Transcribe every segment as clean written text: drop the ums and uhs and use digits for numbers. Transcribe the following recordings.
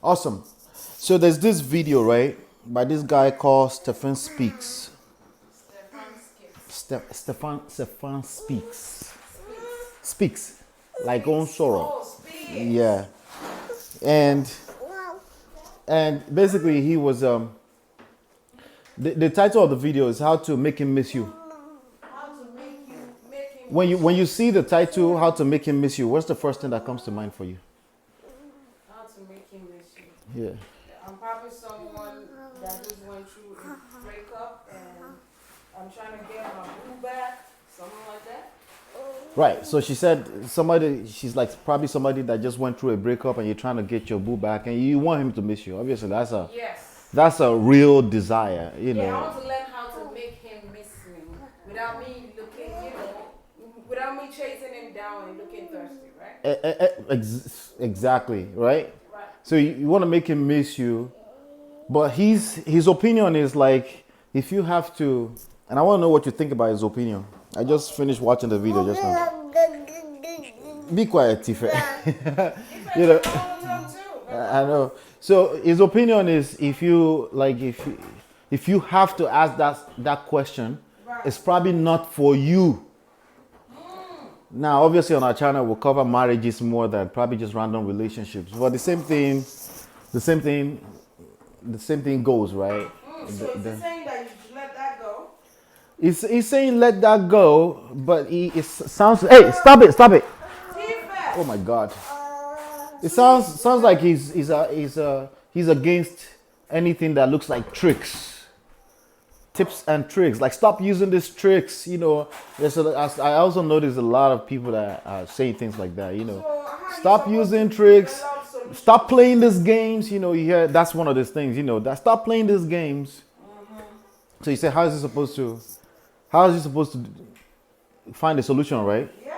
Awesome. So there's this video, right, by this guy called Stephan Speaks. Stephan Skips. Stephan Speaks. Speaks. Speaks. Like on Soro. Oh, speaks. Yeah. And basically he was the title of the video is How to Make Him Miss You. How to make him When you see the title How to Make Him Miss You, what's the first thing that comes to mind for you? how to make him miss you. Yeah. I'm probably someone that just went through a breakup and I'm trying to get my boo back, something like that. Right. So she said she's like probably somebody that just went through a breakup and you're trying to get your boo back and you want him to miss you. Obviously Yes. that's a real desire, you Yeah, I know. want to learn how to make him miss me without me looking, without me chasing him down and looking thirsty, right? Exactly, right? Right. So you want to make him miss you, but his opinion is like if you have to, and I want to know what you think about his opinion. I just finished watching the video just now. Be quiet, Tifa. If You know, I want to too. I know. So his opinion is if you have to ask that question, Right. it's probably not for you. Now, obviously, on our channel, we'll cover marriages more than probably just random relationships. But the same thing, the same thing, the same thing goes, right? So is he saying that you should let that go? He's saying let that go, but it sounds. Hey, stop it! Stop it! Oh my God! It sounds like he's against anything that looks like tricks, tips and tricks. Like stop using these tricks. You know, I also notice a lot of people that are saying things like that. You know, So how are you stop supposed using to tricks. develop solutions? Stop playing these games. You know, you hear that's one of these things. You know, that stop playing these games. So you say, how is he supposed to? How is he supposed to find a solution, right? Yeah.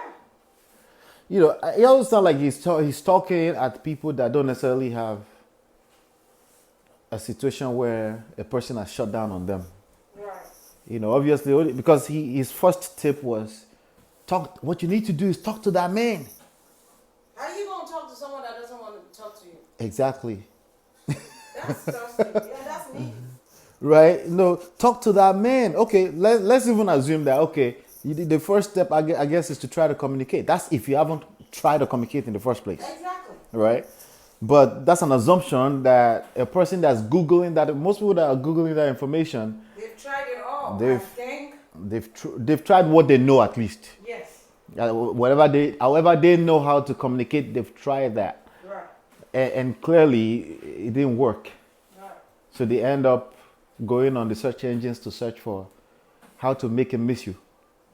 You know, it always sounds like he's talking at people that don't necessarily have a situation where a person has shut down on them. Right. You know, obviously, because his first tip was talk. What you need to do is talk to that man. How are you gonna talk to someone that doesn't want to talk to you? Exactly. That's thirsty. Yeah, that's me. Right? No, talk to that man. Okay, let's even assume that, okay, the first step, I guess, is to try to communicate. That's if you haven't tried to communicate in the first place. Exactly. Right? But that's an assumption that a person that's Googling that, most people that are Googling that information, They've tried it all. I they've think. they've tried what they know at least. Yes. However they know how to communicate, they've tried that. Right. And clearly it didn't work. Right. So they end up going on the search engines to search for how to make him miss you.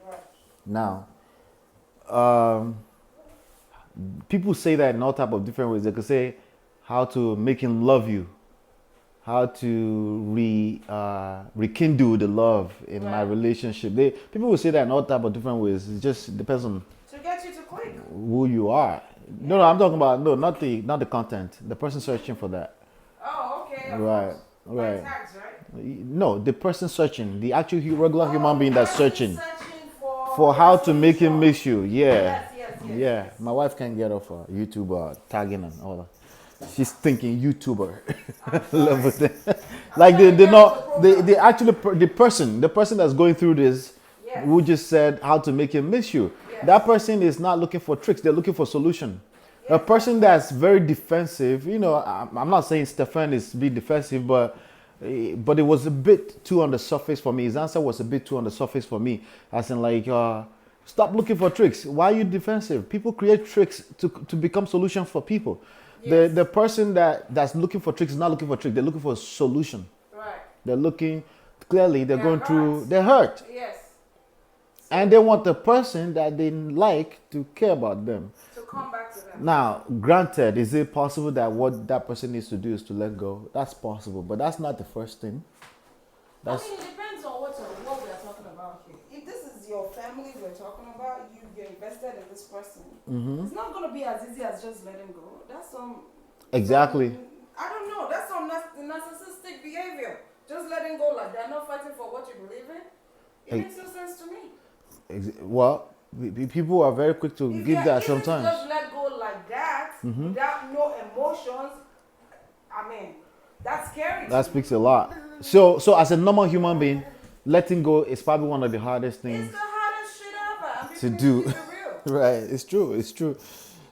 Right. Now, people say that in all type of different ways. They could say how to make him love you, how to rekindle the love in my Right. relationship. People will say that in all type of different ways. It just depends on To get you to click. who you are. No, I'm talking about not the content. The person searching for that. Oh, okay. Of Right, course. right. Like tags, right? No, the person searching, the actual regular human being that's searching Searching for how to make him solution. miss you. Yeah. Yes, yes, yes. Yeah, my wife can't get off YouTube tagging and all that. She's thinking YouTuber. Love it. Like they actually the person that's going through this Yes. who just said how to make him miss you. Yes. That person is not looking for tricks. They're looking for solution. A person that's very defensive. You know, I'm not saying Stephan is being defensive, but it was a bit too on the surface for me. His answer was a bit too on the surface for me. As in like. Stop looking for tricks. Why are you defensive? People create tricks to become solutions for people. Yes. The person that's looking for tricks is not looking for tricks. They're looking for a solution. Right. They're looking, clearly they're going hurt. through, they're hurt. Yes. And they want the person that they like to care about them. To come back to them. Now, granted, is it possible that what that person needs to do is to let go? That's possible, but that's not the first thing. I mean, it depends on what we are talking about here. If this is your family we're talking about, you're invested in this person. It's not going to be as easy as just letting go. That's Exactly. I don't know. That's some narcissistic behavior. Just letting go like that, not fighting for what you believe in. It makes no sense to me. Well, people are very quick to give that If sometimes. you just let go like that, without no emotions, I mean, that's scary. That speaks a lot. So as a normal human being, letting go is probably one of the hardest things It's the hardest shit ever. to do. Real. Right, it's true.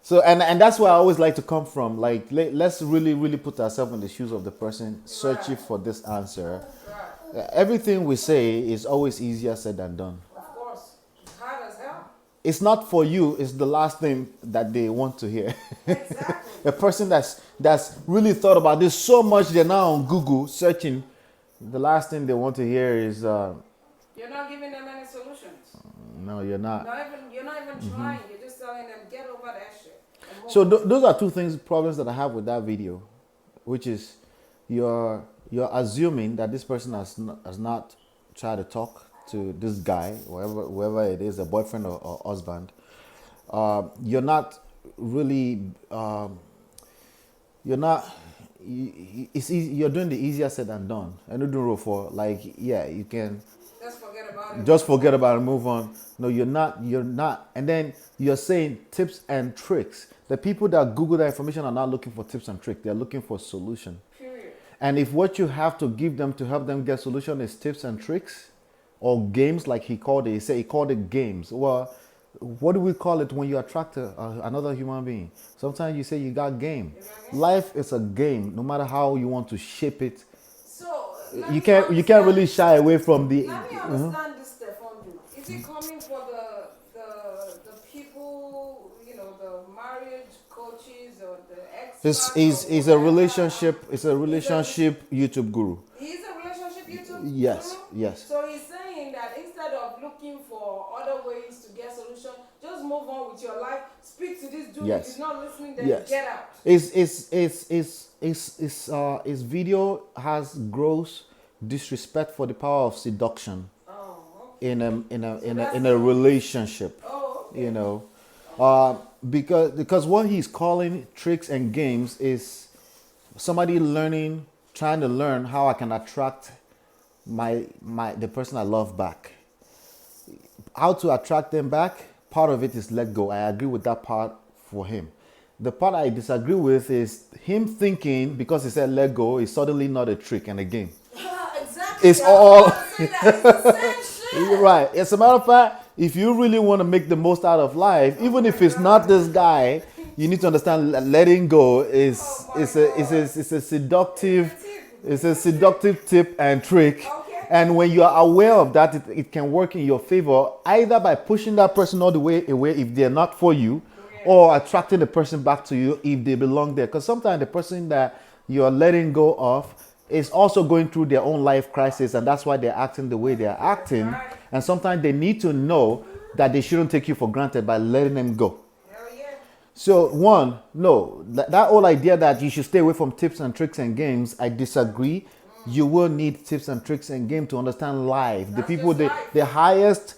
So and that's where I always like to come from. Like let's really put ourselves in the shoes of the person searching for this answer. Right. Everything we say is always easier said than done. Of course. It's hard as hell. It's not for you, it's the last thing that they want to hear. Exactly. A person that's really thought about this so much, they're now on Google searching. The last thing they want to hear is You're not giving them any solutions. no, you're not. You're not even trying. You're just telling them, get over that shit. So those are two problems that I have with that video, which is you're assuming that this person has not tried to talk to this guy, whoever it is, a boyfriend or husband. You're not really. You're not. It's easy, you're doing the easier said than done. And you do rule for you can. Just forget about it, move on. No, you're not. And then you're saying tips and tricks. The people that Google that information are not looking for tips and tricks. They're looking for solution. Period. And if what you have to give them to help them get solution is tips and tricks or games, like he called it, he called it games. Well, what do we call it when you attract another human being? Sometimes you say you got game. Life is a game, no matter how you want to shape it. So You can't really shy away from the. Let me understand this, Stephan. Is it coming for the people, the marriage coaches or the experts? He's a relationship. It's a relationship YouTube guru. He's a relationship YouTube Yes, guru? yes. So he's saying that instead of looking for other ways to get solution, just move on with your life. Speak to this dude. Yes. If he's not listening, then Yes. get out. His video has gross disrespect for the power of seduction in a relationship. Oh, okay. Because what he's calling tricks and games is somebody trying to learn how I can attract the person I love back. How to attract them back? Part of it is let go. I agree with that part for him. The part I disagree with is him thinking because he said let go is suddenly not a trick and a game. Exactly. It's all. It's the same shit. You're right. As a matter of fact, if you really want to make the most out of life, even if it's not this guy, you need to understand letting go is a seductive tip and trick. Okay. And when you are aware of that, it can work in your favor either by pushing that person all the way away if they're not for you, or attracting the person back to you if they belong there. Because sometimes the person that you're letting go of is also going through their own life crisis, and that's why they're acting the way they're acting. Right. And sometimes they need to know that they shouldn't take you for granted by letting them go. Hell yeah. So that whole idea that you should stay away from tips and tricks and games, I disagree. You will need tips and tricks and game to understand life. The people, the highest,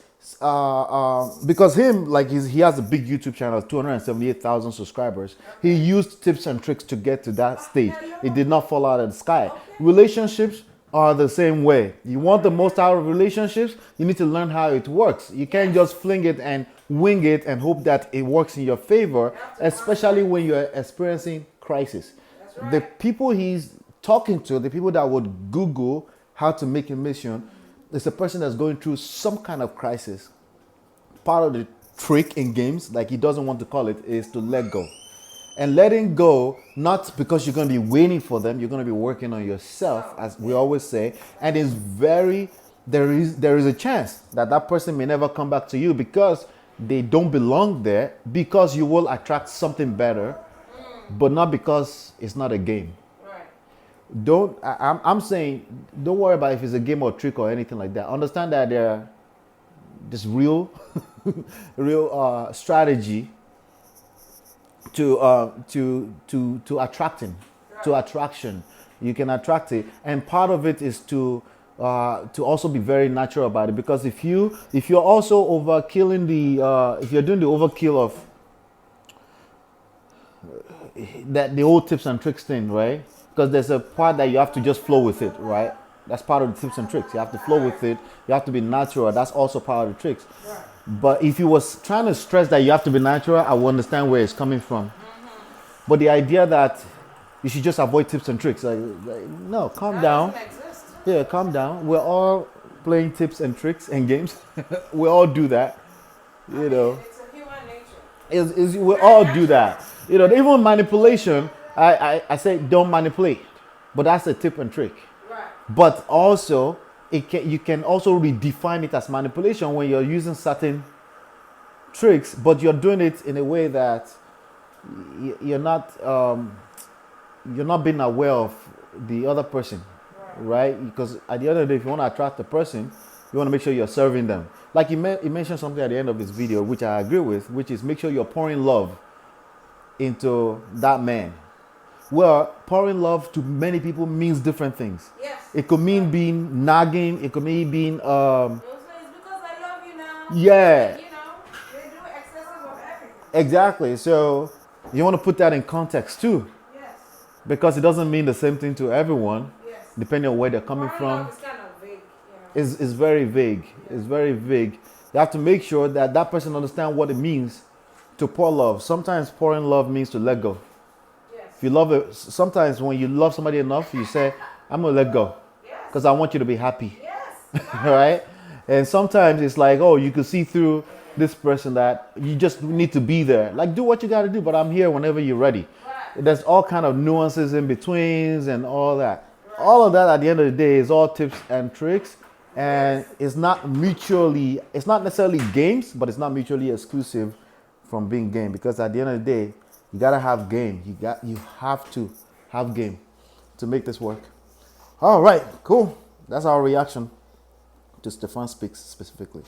because him, like he has a big YouTube channel, 278,000 subscribers. He used tips and tricks to get to that stage. It did not fall out of the sky. Relationships are the same way. You want the most out of relationships, you need to learn how it works. You can't just fling it and wing it and hope that it works in your favor, especially when you're experiencing crisis. The people he's talking to, the people that would Google how to make a mission, is a person that's going through some kind of crisis. Part of the trick in games, like he doesn't want to call it, is to let go. And letting go, not because you're going to be waiting for them, you're going to be working on yourself, as we always say. And there is a chance that person may never come back to you because they don't belong there, because you will attract something better, but not because it's not a game. I'm saying, don't worry about if it's a game or trick or anything like that. Understand that there this real strategy to attracting, to attraction. You can attract it, and part of it is to also be very natural about it. Because if you're also overkilling if you're doing the overkill of the whole tips and tricks thing, right? Because there's a part that you have to just flow with it, right? That's part of the tips and tricks. You have to flow with it. You have to be natural. That's also part of the tricks. But if you was trying to stress that you have to be natural, I will understand where it's coming from. But the idea that you should just avoid tips and tricks. No, calm down. That doesn't exist. Yeah, calm down. We're all playing tips and tricks and games. We all do that. You know, It's a human nature. we all do that. You know, even manipulation. I say don't manipulate, but that's a tip and trick. Right. But also, you can also redefine it as manipulation when you're using certain tricks, but you're doing it in a way that you're not being aware of the other person, right? Because at the end of the day, if you want to attract the person, you want to make sure you're serving them. Like he mentioned something at the end of his video, which I agree with, which is make sure you're pouring love into that man. Well, pouring love to many people means different things. Yes. It could mean being nagging. It could mean being It's because I love you now. yeah. You know, they do excessive of everything. Exactly. So you want to put that in context too, Yes. because it doesn't mean the same thing to everyone, Yes. depending on where they're coming from. It's kind of vague. You know. It's very vague. It's very vague. You have to make sure that that person understands what it means to pour love. Sometimes pouring love means to let go. Yes. If you love it, sometimes when you love somebody enough, you say, I'm going to let go Yes. because I want you to be happy. Yes. Right? And sometimes it's like, oh, you can see through this person that you just need to be there. Like, do what you got to do, but I'm here whenever you're ready. Right. There's all kind of nuances in betweens and all that. All of that at the end of the day is all tips and tricks. And it's not necessarily games, but it's not mutually exclusive from being game. Because at the end of the day, you gotta have game. You have to have game to make this work. All right, cool. That's our reaction to Stephan Speaks specifically.